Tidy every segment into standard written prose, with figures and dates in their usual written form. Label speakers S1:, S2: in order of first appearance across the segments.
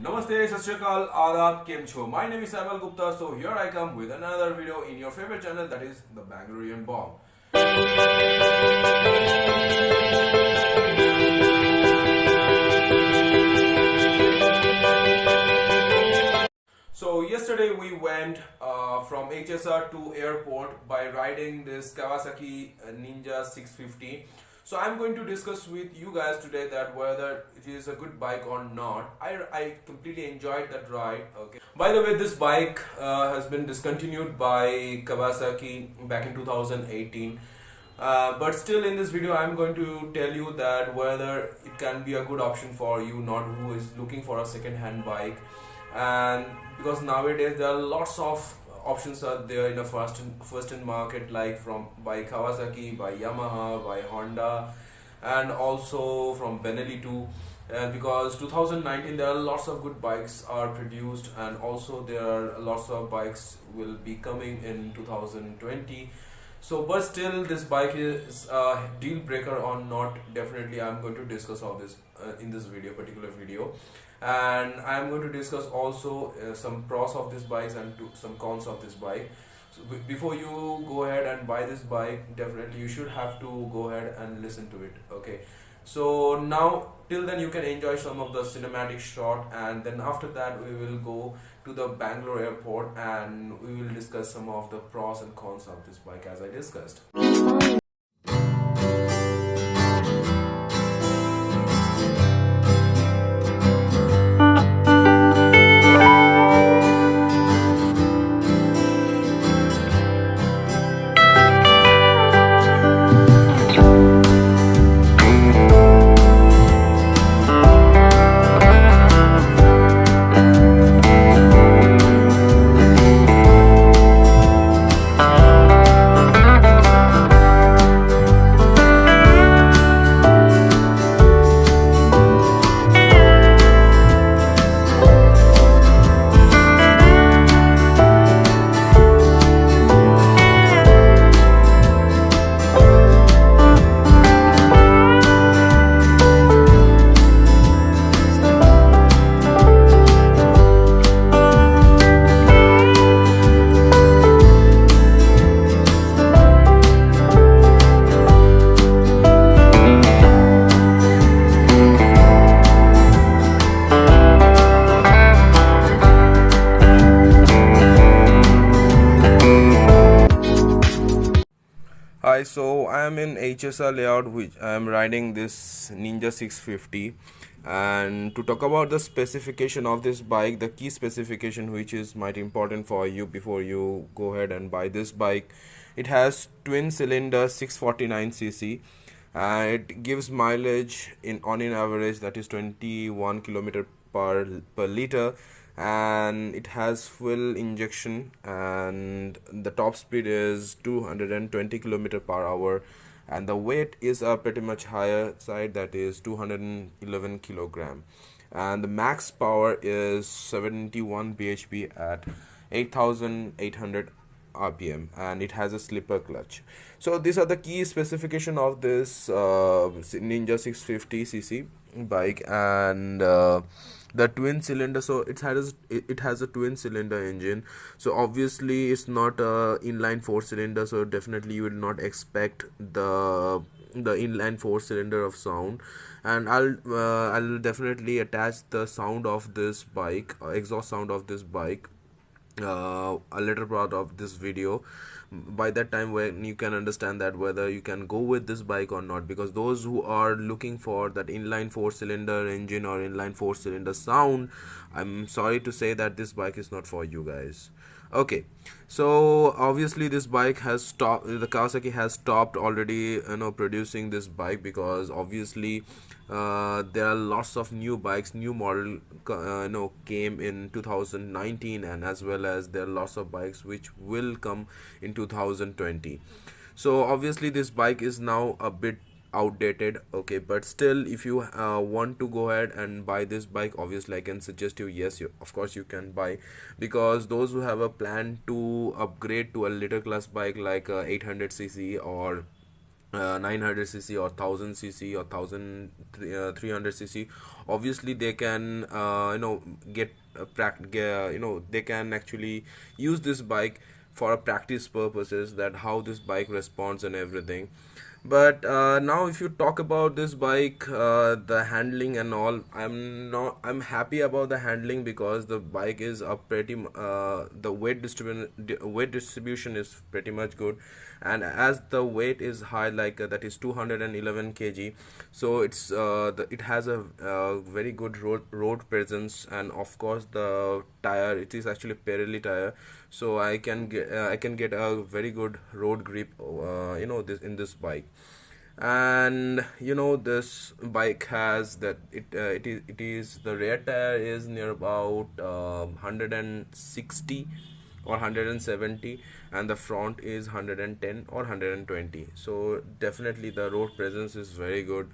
S1: Namaste, Sat Shri Akal, Adab, Kem Cho. My name is Saibal Gupta. So here I come with another video in your favorite channel, that is the Bangalorean Bomb. So yesterday we went from HSR to airport by riding this Kawasaki Ninja 650. So I'm going to discuss with you guys today that whether it is a good bike or not. I completely enjoyed that ride. Okay. By the way, this bike has been discontinued by Kawasaki back in 2018. But still in this video I'm going to tell you that whether it can be a good option for you not who is looking for a second hand bike. And because nowadays there are lots of options are there in the first hand market, like from by Kawasaki, by Yamaha, by Honda, and also from Benelli too. Because 2019 there are lots of good bikes are produced, and also there are lots of bikes will be coming in 2020. So but still this bike is a deal breaker or not, definitely I'm going to discuss all this in this particular video. And I'm going to discuss also some pros of this bike and some cons of this bike. So before you go ahead and buy this bike, definitely you should have to go ahead and listen to it. Okay, so now till then you can enjoy some of the cinematic shot, and then after that we will go to the Bangalore airport and we will discuss some of the pros and cons of this bike as I discussed. Hi, so I am in HSR layout, which I am riding this Ninja 650, and to talk about the specification of this bike, the key specification which is might important for you before you go ahead and buy this bike. It has twin cylinder 649cc, and it gives mileage in on an average that is 21 kilometer per liter, and it has fuel injection, and the top speed is 220 kilometer per hour, and the weight is a pretty much higher side, that is 211 kilogram, and the max power is 71 bhp at 8800 rpm, and it has a slipper clutch. So these are the key specification of this Ninja 650cc bike. And the twin cylinder, so it has a twin cylinder engine, so obviously it's not a inline four cylinder, so definitely you will not expect the inline four cylinder of sound. And I'll definitely attach the sound of this bike, exhaust sound of this bike, a later part of this video. By that time when you can understand that whether you can go with this bike or not, because those who are looking for that inline four cylinder engine or inline four cylinder sound, I'm sorry to say that this bike is not for you guys. Okay, so obviously this bike has stopped, the Kawasaki has stopped already producing this bike, because obviously there are lots of new bikes, new model came in 2019, and as well as there are lots of bikes which will come in 2020. So obviously this bike is now a bit outdated. Okay, but still if you want to go ahead and buy this bike, obviously I can suggest you, yes, of course you can buy, because those who have a plan to upgrade to a later class bike like 800cc or 900 cc or 1000 cc or 1300 cc. Obviously they can get they can actually use this bike for a practice purposes, that how this bike responds and everything. But now if you talk about this bike, the handling and all, I'm happy about the handling, because the bike is a the weight distribution is pretty much good. And as the weight is high, like that is 211 kg, so it has a very good road presence. And of course the tire, it is actually Pirelli tire, so I can get a very good road grip, this in this bike. And this bike has that it is the rear tire is near about 160 or 170, and the front is 110 or 120. So definitely the road presence is very good.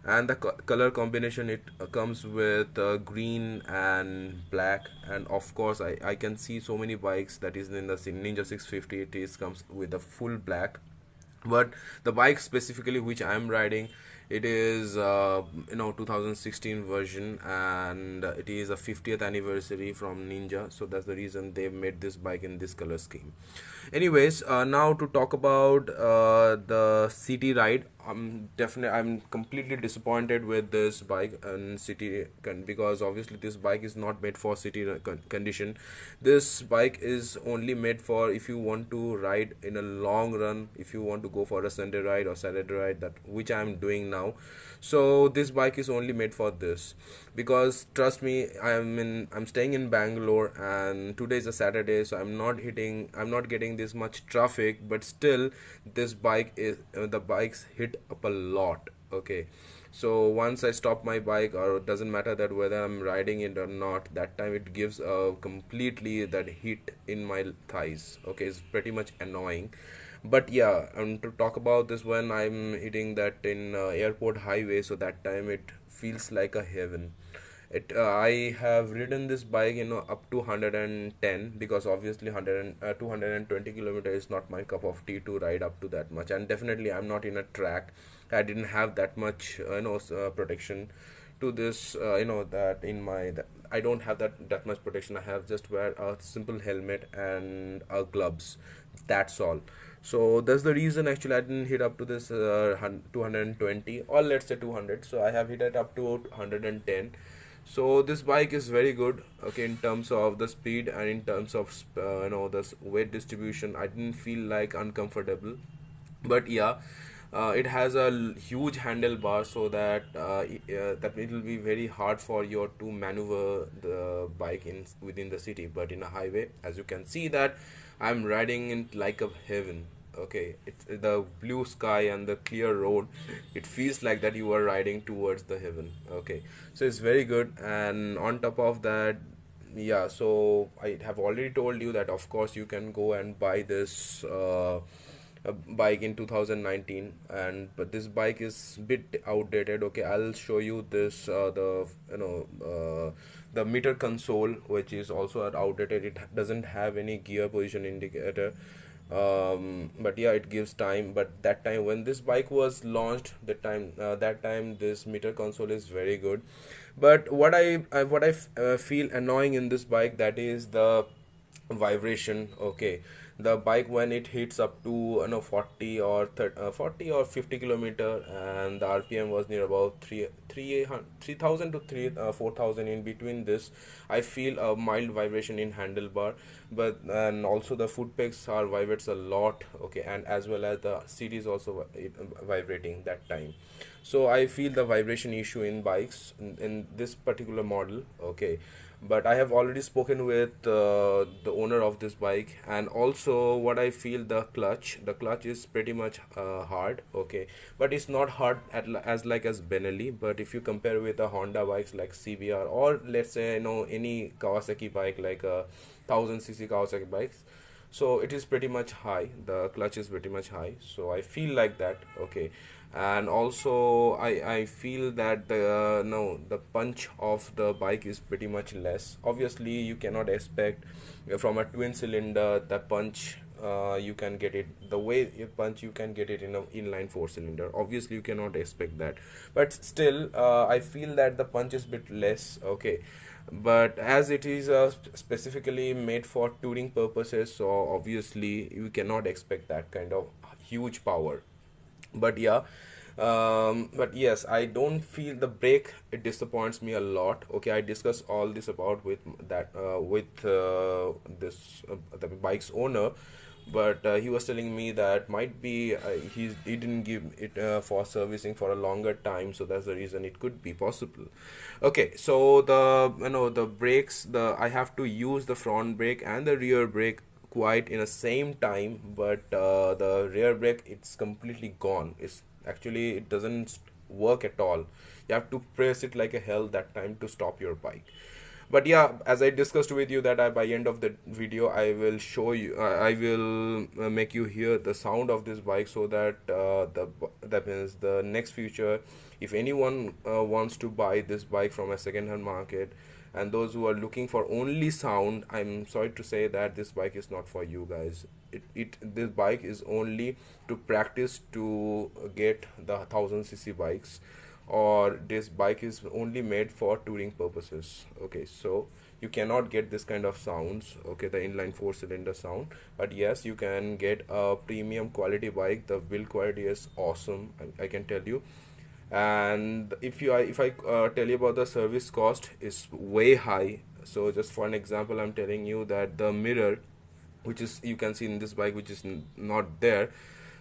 S1: And the color combination, it comes with green and black. And of course I can see so many bikes that is in the Ninja 650, it is comes with a full black. But the bike specifically which I am riding, it is 2016 version, and it is a 50th anniversary from Ninja, so that's the reason they made this bike in this color scheme. Anyways, now to talk about the city ride, I'm completely disappointed with this bike and because obviously this bike is not made for city condition. This bike is only made for if you want to ride in a long run, if you want to go for a Sunday ride or Saturday ride, that which I'm doing now. So this bike is only made for this, because trust me, I'm staying in Bangalore, and today is a Saturday, so I'm not getting this much traffic. But still this bike is the bikes hit up a lot. Okay, so once I stop my bike, or it doesn't matter that whether I'm riding it or not, that time it gives a completely that heat in my thighs. Okay, it's pretty much annoying. But yeah, and to talk about this, when I'm hitting that in airport highway, so that time it feels like a heaven. I have ridden this bike up to 110, because obviously 220 kilometers is not my cup of tea to ride up to that much. And definitely I'm not in a track, I didn't have that much protection to this, that in my that I don't have that much protection. I have just wear a simple helmet and gloves, that's all. So that's the reason actually I didn't hit up to this 220, or let's say 200. So I have hit it up to 110. So this bike is very good, okay, in terms of the speed, and in terms of the weight distribution, I didn't feel like uncomfortable. But yeah, it has a huge handlebar, so that that it will be very hard for you to maneuver the bike in within the city. But in a highway, as you can see that I'm riding in like a heaven. Okay, it's the blue sky and the clear road, it feels like that you are riding towards the heaven. Okay, so it's very good. And on top of that, yeah, so I have already told you that of course you can go and buy this bike in 2019. And but this bike is bit outdated. Okay, I'll show you this the meter console, which is also outdated. It doesn't have any gear position indicator. But yeah, it gives time. But that time when this bike was launched, that time this meter console is very good. But what I feel annoying in this bike, that is the vibration. Okay, the bike when it hits up to 40 or 40 or 50 kilometer, and the RPM was near about 3000 to 4000, in between this I feel a mild vibration in handlebar. But and also the foot pegs are vibrates a lot. Okay, and as well as the seat is also vibrating that time. So I feel the vibration issue in bikes in this particular model. Okay, but I have already spoken with the owner of this bike. And also what I feel, the clutch is pretty much hard. Okay, but it's not hard as like as Benelli. But if you compare with the Honda bikes like CBR, or let's say any Kawasaki bike like a 1000 cc Kawasaki bikes, so it is pretty much high, the clutch is pretty much high, so I feel like that. Okay, and also I feel that the no the punch of the bike is pretty much less. Obviously you cannot expect from a twin cylinder the punch you can get it the way you punch, you can get it in a inline four cylinder. Obviously you cannot expect that, but still I feel that the punch is bit less. Okay, but as it is specifically made for touring purposes, so obviously you cannot expect that kind of huge power. But yeah, but yes, I don't feel the brake, it disappoints me a lot. Okay, I discussed all this about with that with this the bike's owner, but he was telling me that might be he didn't give it for servicing for a longer time, so that's the reason it could be possible. Okay, so the the brakes, the I have to use the front brake and the rear brake quite in the same time, but the rear brake, it's completely gone. It's actually, it doesn't work at all. You have to press it like a hell that time to stop your bike. But yeah, as I discussed with you that by end of the video I will show you, I will make you hear the sound of this bike, so that that means the next future, if anyone wants to buy this bike from a second hand market, and those who are looking for only sound, I'm sorry to say that this bike is not for you guys. This bike is only to practice to get the 1000cc bikes, or this bike is only made for touring purposes. Okay, so you cannot get this kind of sounds, okay, the inline four cylinder sound. But yes, you can get a premium quality bike. The build quality is awesome, I can tell you. And if I tell you about the service cost, is way high. So just for an example, I'm telling you that the mirror, which is you can see in this bike, which is not there,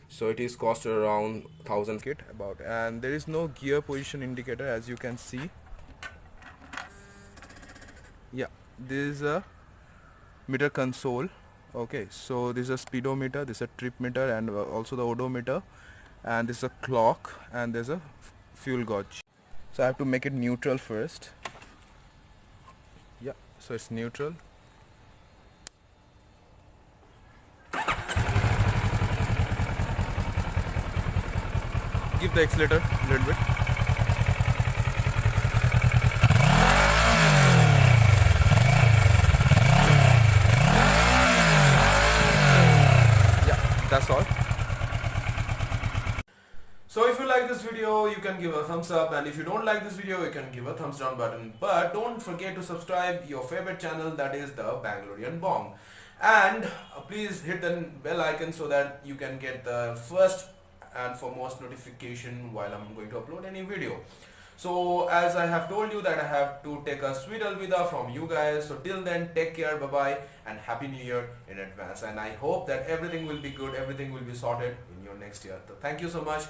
S1: so it is cost around 1000 kit about. And there is no gear position indicator, as you can see. Yeah, this is a meter console. Okay, so this is a speedometer, this is a trip meter, and also the odometer, and this is a clock, and there's a fuel gauge. So I have to make it neutral first. Yeah, so it's neutral. Give the accelerator a little bit. Yeah, that's all. So if you like this video, you can give a thumbs up, and if you don't like this video, you can give a thumbs down button. But don't forget to subscribe your favorite channel, that is the Bangalorean Bong. And please hit the bell icon so that you can get the first and foremost notification while I'm going to upload any video. So as I have told you that I have to take a sweet alvida from you guys. So till then, take care, bye bye, and happy new year in advance. And I hope that everything will be good, everything will be sorted in your next year. So thank you so much.